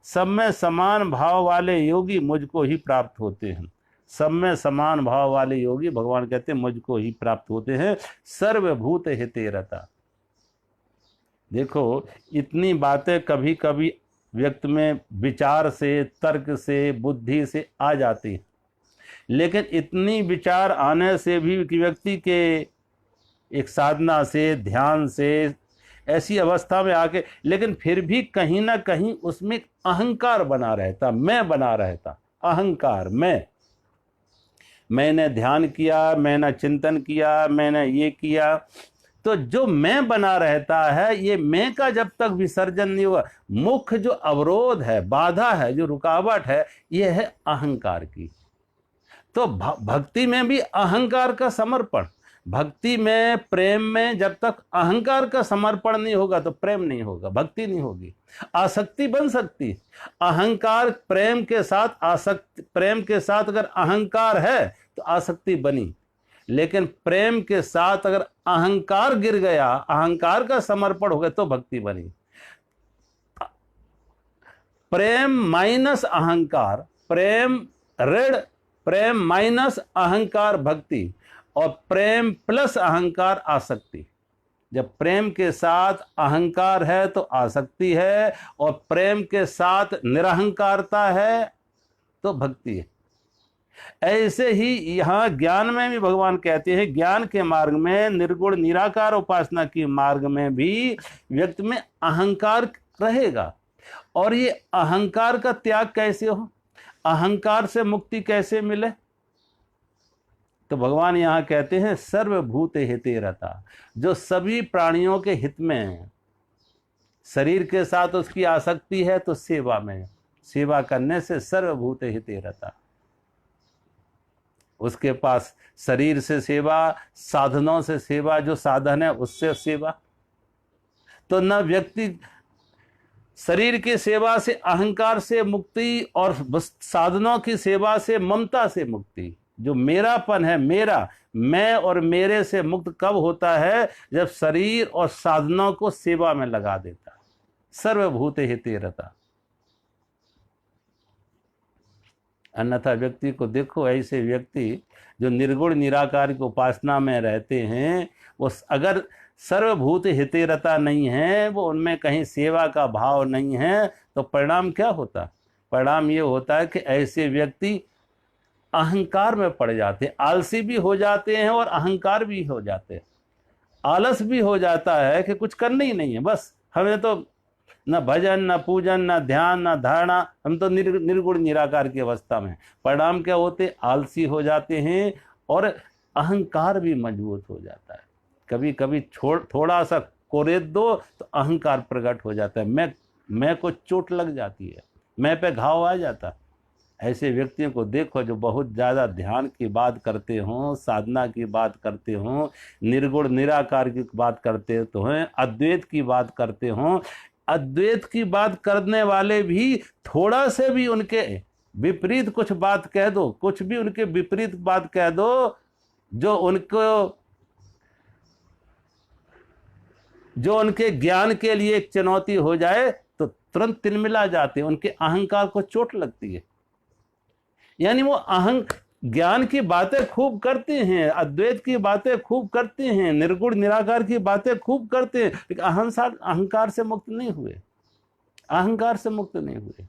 Speaker 1: सब में समान भाव वाले योगी मुझको ही प्राप्त होते हैं। सब में समान भाव वाले योगी, भगवान कहते हैं, मुझको ही प्राप्त होते हैं। सर्वभूत हिते रता। देखो, इतनी बातें कभी कभी व्यक्ति में विचार से, तर्क से, बुद्धि से आ जाती है, लेकिन इतनी विचार आने से भी व्यक्ति के एक साधना से, ध्यान से, ऐसी अवस्था में आके, लेकिन फिर भी कहीं ना कहीं उसमें अहंकार बना रहता, मैं बना रहता। अहंकार, मैंने ध्यान किया, मैंने चिंतन किया, मैंने ये किया, तो जो मैं बना रहता है, ये मैं का जब तक विसर्जन नहीं हुआ, मुख्य जो अवरोध है, बाधा है, जो रुकावट है, ये है अहंकार की। तो भक्ति में भी अहंकार का समर्पण, भक्ति में, प्रेम में जब तक अहंकार का समर्पण नहीं होगा तो प्रेम नहीं होगा, भक्ति नहीं होगी। आसक्ति बन सकती है, अहंकार प्रेम के साथ, आसक्ति प्रेम के साथ अगर अहंकार है तो आसक्ति बनी, लेकिन प्रेम के साथ अगर अहंकार गिर गया, अहंकार का समर्पण हो गया तो भक्ति बनी। प्रेम माइनस अहंकार, प्रेम ऋण, प्रेम माइनस अहंकार भक्ति, और प्रेम प्लस अहंकार आसक्ति। जब प्रेम के साथ अहंकार है तो आसक्ति है, और प्रेम के साथ निरहंकारता है तो भक्ति है। ऐसे ही यहाँ ज्ञान में भी भगवान कहते हैं, ज्ञान के मार्ग में, निर्गुण निराकार उपासना के मार्ग में भी व्यक्ति में अहंकार रहेगा। और ये अहंकार का त्याग कैसे हो, अहंकार से मुक्ति कैसे मिले? तो भगवान यहाँ कहते हैं सर्वभूत हिते रता। जो सभी प्राणियों के हित में, शरीर के साथ उसकी आसक्ति है तो सेवा में, सेवा करने से सर्वभूत हिते रता। उसके पास शरीर से सेवा, साधनों से सेवा, जो साधन है उससे सेवा। तो न व्यक्ति शरीर की सेवा से अहंकार से मुक्ति, और साधनों की सेवा से ममता से मुक्ति। जो मेरापन है, मेरा, मैं और मेरे से मुक्त कब होता है? जब शरीर और साधनों को सेवा में लगा देता। सर्वभूत हिते रता। अन्यथा व्यक्ति को देखो, ऐसे व्यक्ति जो निर्गुण निराकार की उपासना में रहते हैं, वो अगर सर्वभूत हिते रता नहीं है, वो उनमें कहीं सेवा का भाव नहीं है, तो परिणाम क्या होता? परिणाम ये होता है कि ऐसे व्यक्ति अहंकार में पड़ जाते हैं, आलसी भी हो जाते हैं और अहंकार भी हो जाते हैं। आलस भी हो जाता है कि कुछ करना ही नहीं है, बस हमें तो न भजन, न पूजन, न ध्यान, न धारणा, हम तो निर्गुण निराकार की अवस्था में। परिणाम क्या होते? आलसी हो जाते हैं और अहंकार भी मजबूत हो जाता है। कभी कभी थोड़ा सा कोरेद दो तो अहंकार प्रकट हो जाता है, मैं को चोट लग जाती है, मैं पे घाव आ जाता है। ऐसे व्यक्तियों को देखो जो बहुत ज़्यादा ध्यान की बात करते हों, साधना की बात करते हों, निर्गुण निराकार की बात करते तो हैं, अद्वैत की बात करते हों। अद्वैत की बात करने वाले भी थोड़ा से भी उनके विपरीत कुछ बात कह दो, कुछ भी उनके विपरीत बात कह दो, जो उनको जो उनके ज्ञान के लिए एक चुनौती हो जाए तो तुरंत तिलमिला जाते हैं, उनके अहंकार को चोट लगती है। यानी वो ज्ञान की बातें खूब करते हैं, अद्वैत की बातें खूब करते हैं, निर्गुण निराकार की बातें खूब करते हैं, लेकिन अहंकार से मुक्त नहीं हुए, अहंकार से मुक्त नहीं हुए।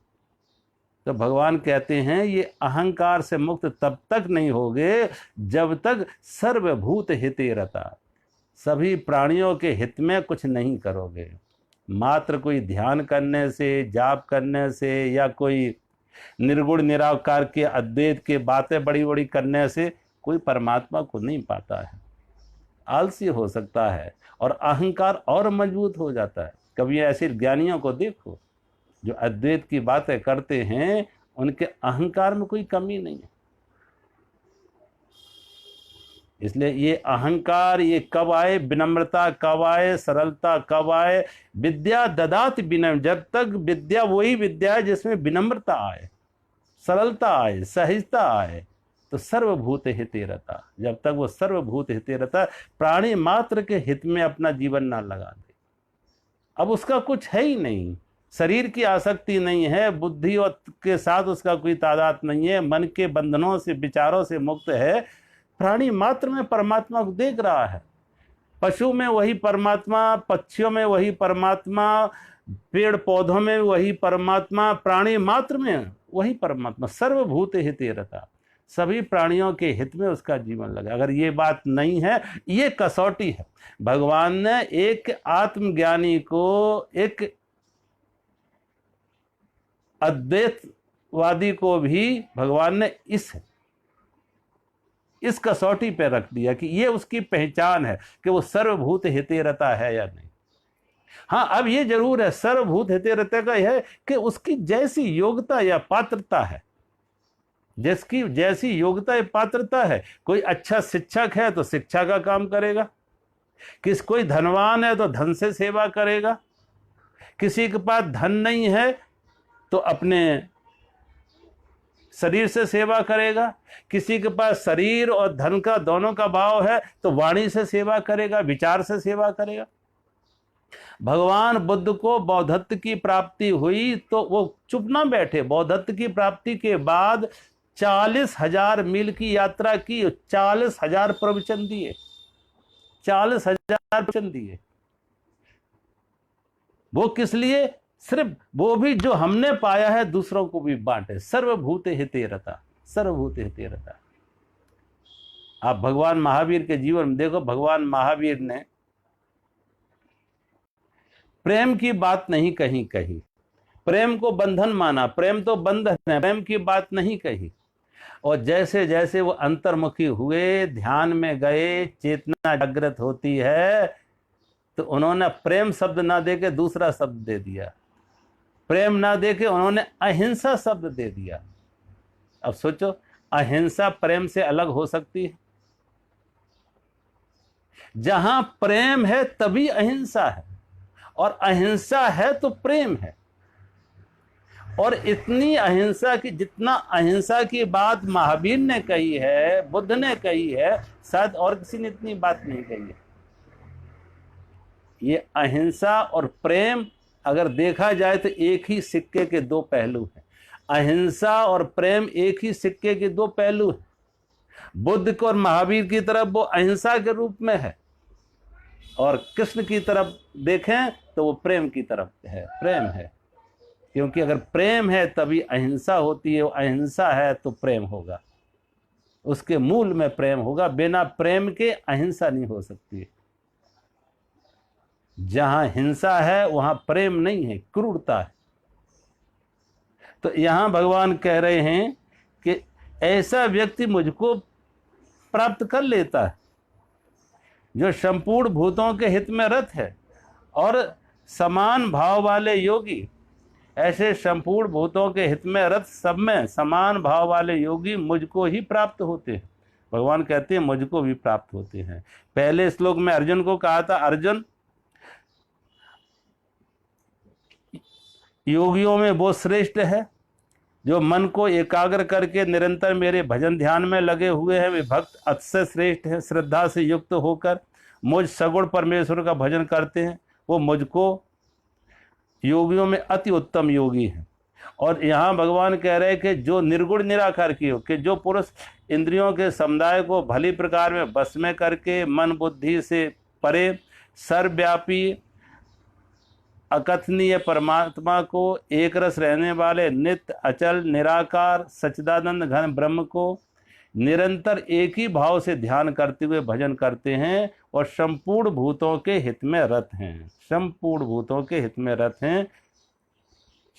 Speaker 1: तो भगवान कहते हैं ये अहंकार से मुक्त तब तक नहीं होगे जब तक सर्वभूत हिते रता, सभी प्राणियों के हित में कुछ नहीं करोगे। मात्र कोई ध्यान करने से, जाप करने से, या कोई निर्गुण निराकार के अद्वैत के बातें बड़ी बड़ी करने से कोई परमात्मा को नहीं पाता है। आलसी हो सकता है और अहंकार और मजबूत हो जाता है। कभी ऐसे ज्ञानियों को देखो जो अद्वैत की बातें करते हैं, उनके अहंकार में कोई कमी नहीं है। इसलिए ये अहंकार ये कब आए, विनम्रता कब आए, सरलता कब आए? विद्या ददात विनम्र, जब तक विद्या वही विद्या है जिसमें विनम्रता आए, सरलता आए, सहजता आए, तो सर्वभूत हिते रता। जब तक वो सर्वभूत हिते रता, प्राणी मात्र के हित में अपना जीवन ना लगा दे, अब उसका कुछ है ही नहीं, शरीर की आसक्ति नहीं है, बुद्धि और के साथ उसका कोई तादाद नहीं है, मन के बंधनों से, विचारों से मुक्त है, प्राणी मात्र में परमात्मा को देख रहा है। पशु में वही परमात्मा, पक्षियों में वही परमात्मा, पेड़ पौधों में वही परमात्मा, प्राणी मात्र में वही परमात्मा। सर्वभूत हिते रता, सभी प्राणियों के हित में उसका जीवन लगा। अगर ये बात नहीं है, ये कसौटी है। भगवान ने एक आत्मज्ञानी को, एक अद्वैतवादी को भी भगवान ने इस कसौटी पे रख दिया कि ये उसकी पहचान है कि वो सर्वभूत हिते रता है या नहीं। हाँ, अब ये जरूर है, सर्वभूत हिते रता का है कि उसकी जैसी योग्यता या पात्रता है, जिसकी जैसी योग्यता या पात्रता है। कोई अच्छा शिक्षक है तो शिक्षा का काम करेगा, कोई धनवान है तो धन से सेवा करेगा, किसी के पास धन नहीं है तो अपने शरीर से सेवा करेगा, किसी के पास शरीर और धन का दोनों का भाव है तो वाणी से सेवा करेगा, विचार से सेवा करेगा। भगवान बुद्ध को बौद्धत्व की प्राप्ति हुई तो वो चुप ना बैठे। बौद्धत्व की प्राप्ति के बाद 40,000 मील की यात्रा की, 40,000 प्रवचन दिए, 40,000 प्रवचन दिए। वो किस लिए? सिर्फ वो भी जो हमने पाया है दूसरों को भी बांटे। सर्वभूत हिते रता, सर्वभूत हिते रता। आप भगवान महावीर के जीवन में देखो, भगवान महावीर ने प्रेम की बात नहीं कहीं कही, प्रेम को बंधन माना, प्रेम तो बंधन है, प्रेम की बात नहीं कही। और जैसे जैसे वो अंतर्मुखी हुए, ध्यान में गए, चेतना जागृत होती है, तो उन्होंने प्रेम शब्द ना देके दूसरा शब्द दे दिया, प्रेम ना देके उन्होंने अहिंसा शब्द दे दिया। अब सोचो, अहिंसा प्रेम से अलग हो सकती है? जहां प्रेम है तभी अहिंसा है, और अहिंसा है तो प्रेम है। और इतनी अहिंसा की, जितना अहिंसा की बात महावीर ने कही है, बुद्ध ने कही है, शायद और किसी ने इतनी बात नहीं कही है। ये अहिंसा और प्रेम अगर देखा जाए तो एक ही सिक्के के दो पहलू हैं। अहिंसा और प्रेम एक ही सिक्के के दो पहलू हैं। बुद्ध को और महावीर की तरफ वो अहिंसा के रूप में है, और कृष्ण की तरफ देखें तो वो प्रेम की तरफ है, प्रेम है। क्योंकि अगर प्रेम है तभी अहिंसा होती है, अहिंसा है तो प्रेम होगा, उसके मूल में प्रेम होगा। बिना प्रेम के अहिंसा नहीं हो सकती। जहां हिंसा है वहां प्रेम नहीं है, क्रूरता है। तो यहां भगवान कह रहे हैं कि ऐसा व्यक्ति मुझको प्राप्त कर लेता है जो संपूर्ण भूतों के हित में रत है, और समान भाव वाले योगी, ऐसे संपूर्ण भूतों के हित में रत, सब में समान भाव वाले योगी मुझको ही प्राप्त होते हैं। भगवान कहते हैं मुझको भी प्राप्त होते हैं। पहले श्लोक में अर्जुन को कहा था, अर्जुन योगियों में वो श्रेष्ठ है जो मन को एकाग्र करके निरंतर मेरे भजन ध्यान में लगे हुए हैं, वे भक्त अतिशय श्रेष्ठ है। श्रद्धा से युक्त होकर मुझ सगुण परमेश्वर का भजन करते हैं, वो मुझको योगियों में अति उत्तम योगी है। और यहाँ भगवान कह रहे हैं कि जो निर्गुण निराकार की हो, कि जो पुरुष इंद्रियों के समुदाय को भली प्रकार में बस में करके मन बुद्धि से परे सर्वव्यापी अकथनीय परमात्मा को एक रस रहने वाले नित्य अचल निराकार सच्चिदानंद घन ब्रह्म को निरंतर एक ही भाव से ध्यान करते हुए भजन करते हैं और संपूर्ण भूतों के हित में रत हैं, संपूर्ण भूतों के हित में रत हैं,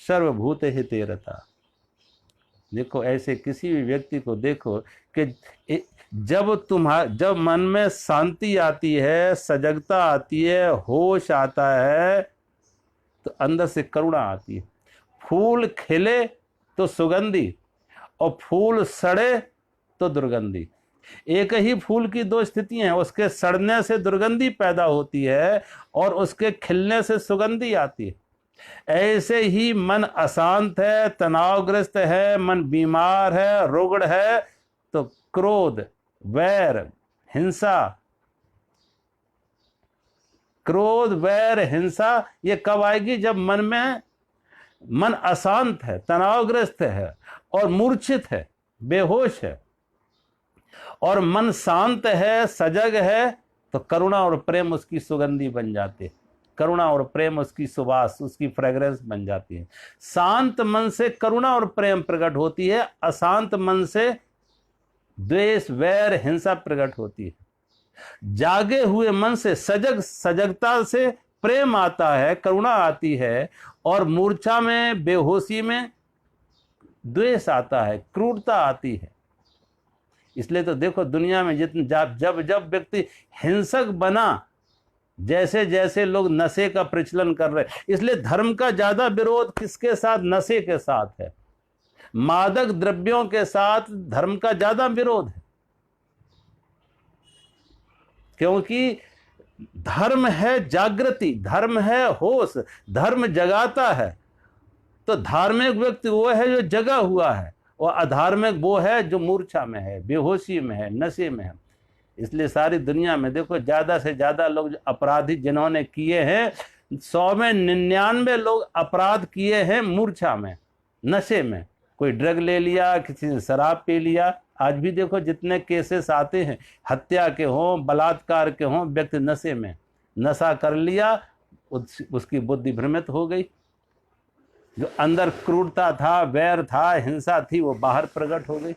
Speaker 1: सर्वभूत हिते रता। देखो ऐसे किसी भी व्यक्ति को देखो कि जब मन में शांति आती है, सजगता आती है, होश आता है, तो अंदर से करुणा आती है। फूल खिले तो सुगंधी और फूल सड़े तो दुर्गंधी। एक ही फूल की दो स्थितियां हैं, उसके सड़ने से दुर्गंधी पैदा होती है और उसके खिलने से सुगंधी आती है। ऐसे ही मन अशांत है, तनावग्रस्त है, मन बीमार है, रुग्ण है, तो क्रोध, वैर, हिंसा, क्रोध, वैर, हिंसा ये कब आएगी? जब मन अशांत है, तनावग्रस्त है और मूर्छित है, बेहोश है। और मन शांत है, सजग है, तो करुणा और प्रेम उसकी सुगंधी बन जाती है, करुणा और प्रेम उसकी सुवास, उसकी फ्रेग्रेंस बन जाती है। शांत मन से करुणा और प्रेम प्रकट होती है, अशांत मन से द्वेष, वैर, हिंसा प्रकट होती है। जागे हुए मन से सजगता से प्रेम आता है, करुणा आती है, और मूर्छा में, बेहोशी में द्वेष आता है, क्रूरता आती है। इसलिए तो देखो दुनिया में जब व्यक्ति हिंसक बना, जैसे जैसे लोग नशे का प्रचलन कर रहे हैं, इसलिए धर्म का ज्यादा विरोध किसके साथ? नशे के साथ है, मादक द्रव्यों के साथ धर्म का ज्यादा विरोध है। क्योंकि धर्म है जागृति, धर्म है होश, धर्म जगाता है। तो धार्मिक व्यक्ति वो है जो जगा हुआ है, और अधार्मिक वो है जो मूर्छा में है, बेहोशी में है, नशे में है। इसलिए सारी दुनिया में देखो ज्यादा से ज्यादा लोग जो अपराधी जिन्होंने किए हैं, 100 में 99 लोग अपराध किए हैं मूर्छा में, नशे में। कोई ड्रग ले लिया, किसी ने शराब पी लिया। आज भी देखो जितने केसेस आते हैं, हत्या के हों, बलात्कार के हों, व्यक्ति नशे में, नशा कर लिया, उसकी बुद्धि भ्रमित हो गई। जो अंदर क्रूरता था, वैर था, हिंसा थी, वो बाहर प्रकट हो गई।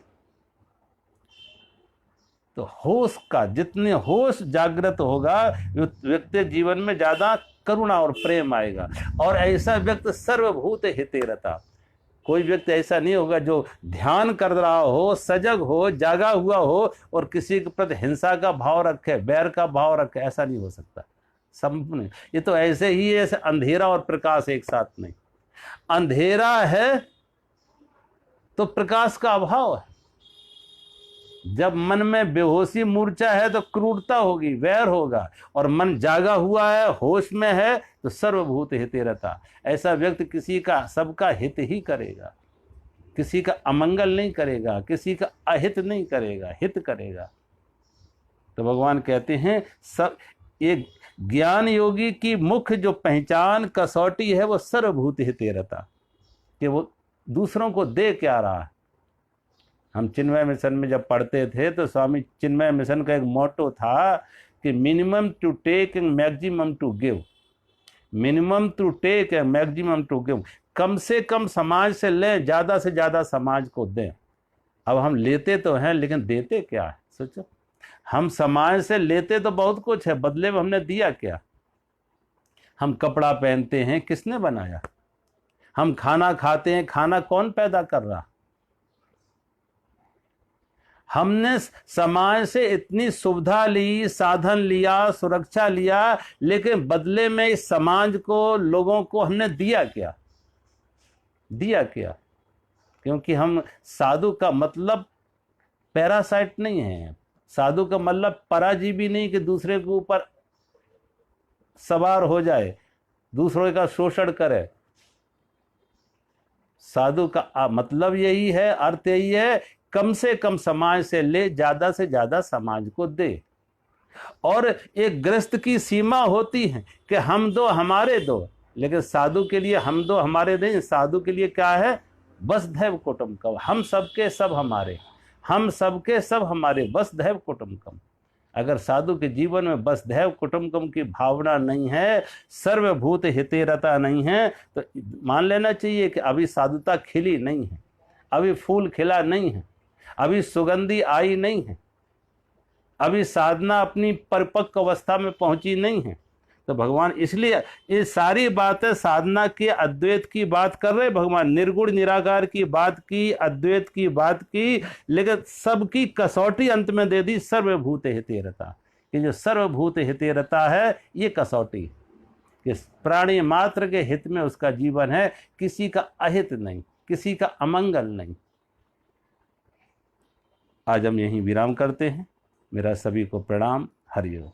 Speaker 1: तो होश का, जितने होश जागृत होगा, व्यक्ति जीवन में ज्यादा करुणा और प्रेम आएगा। और ऐसा व्यक्ति सर्वभूत हिते रता। कोई व्यक्ति ऐसा नहीं होगा जो ध्यान कर रहा हो, सजग हो, जागा हुआ हो और किसी के प्रति हिंसा का भाव रखे, बैर का भाव रखे। ऐसा नहीं हो सकता, संभव नहीं। ये तो ऐसे ही है, ऐसे अंधेरा और प्रकाश एक साथ नहीं। अंधेरा है तो प्रकाश का अभाव है। जब मन में बेहोशी, मूर्छा है तो क्रूरता होगी, वैर होगा। और मन जागा हुआ है, होश में है, तो सर्वभूत हिते रता। ऐसा व्यक्ति किसी का, सबका हित ही करेगा, किसी का अमंगल नहीं करेगा, किसी का अहित नहीं करेगा, हित करेगा। तो भगवान कहते हैं सब, एक ज्ञान योगी की मुख्य जो पहचान, कसौटी है, वो सर्वभूत हिते रता, कि वो दूसरों को दे क्या रहा है। हम चिन्मय मिशन में जब पढ़ते थे तो स्वामी चिन्मय मिशन का एक मोटो था कि minimum to take and maximum to give, minimum to take and maximum to give. कम से कम समाज से लें, ज़्यादा से ज़्यादा समाज को दें। अब हम लेते तो हैं, लेकिन देते क्या है? सोचो, हम समाज से लेते तो बहुत कुछ है, बदले में हमने दिया क्या? हम कपड़ा पहनते हैं, किसने बनाया? हम खाना खाते हैं, खाना कौन पैदा कर रहा? हमने समाज से इतनी सुविधा ली, साधन लिया, सुरक्षा लिया, लेकिन बदले में इस समाज को, लोगों को हमने दिया क्या? दिया क्या? क्योंकि हम, साधु का मतलब पैरासाइट नहीं है, साधु का मतलब पराजीवी नहीं कि दूसरे के ऊपर सवार हो जाए, दूसरों का शोषण करे। साधु का मतलब यही है, अर्थ यही है, कम से कम समाज से ले, ज्यादा से ज्यादा समाज को दे। और एक गृहस्थ की सीमा होती है कि हम दो हमारे दो, लेकिन साधु के लिए हम दो हमारे नहीं, साधु के लिए क्या है, वसुधैव कुटुंबकम, हम सबके सब हमारे, हम सबके सब हमारे, वसुधैव कुटुंबकम। अगर साधु के जीवन में वसुधैव कुटुंबकम की भावना नहीं है, सर्वभूत हितेरता नहीं है, तो मान लेना चाहिए कि अभी साधुता खिली नहीं है, अभी फूल खिला नहीं है, अभी सुगंधी आई नहीं है, अभी साधना अपनी परिपक्व अवस्था में पहुंची नहीं है। तो भगवान इसलिए ये सारी बातें साधना की, अद्वैत की बात कर रहे भगवान, निर्गुण निराकार की बात की, अद्वैत की बात की, लेकिन सबकी कसौटी अंत में दे दी सर्वभूत हितेरता। ये जो सर्वभूत हितेरता है ये कसौटी, कि प्राणी मात्र के हित में उसका जीवन है, किसी का अहित नहीं, किसी का अमंगल नहीं। आज हम यहीं विराम करते हैं। मेरा सभी को प्रणाम। हरि ओम।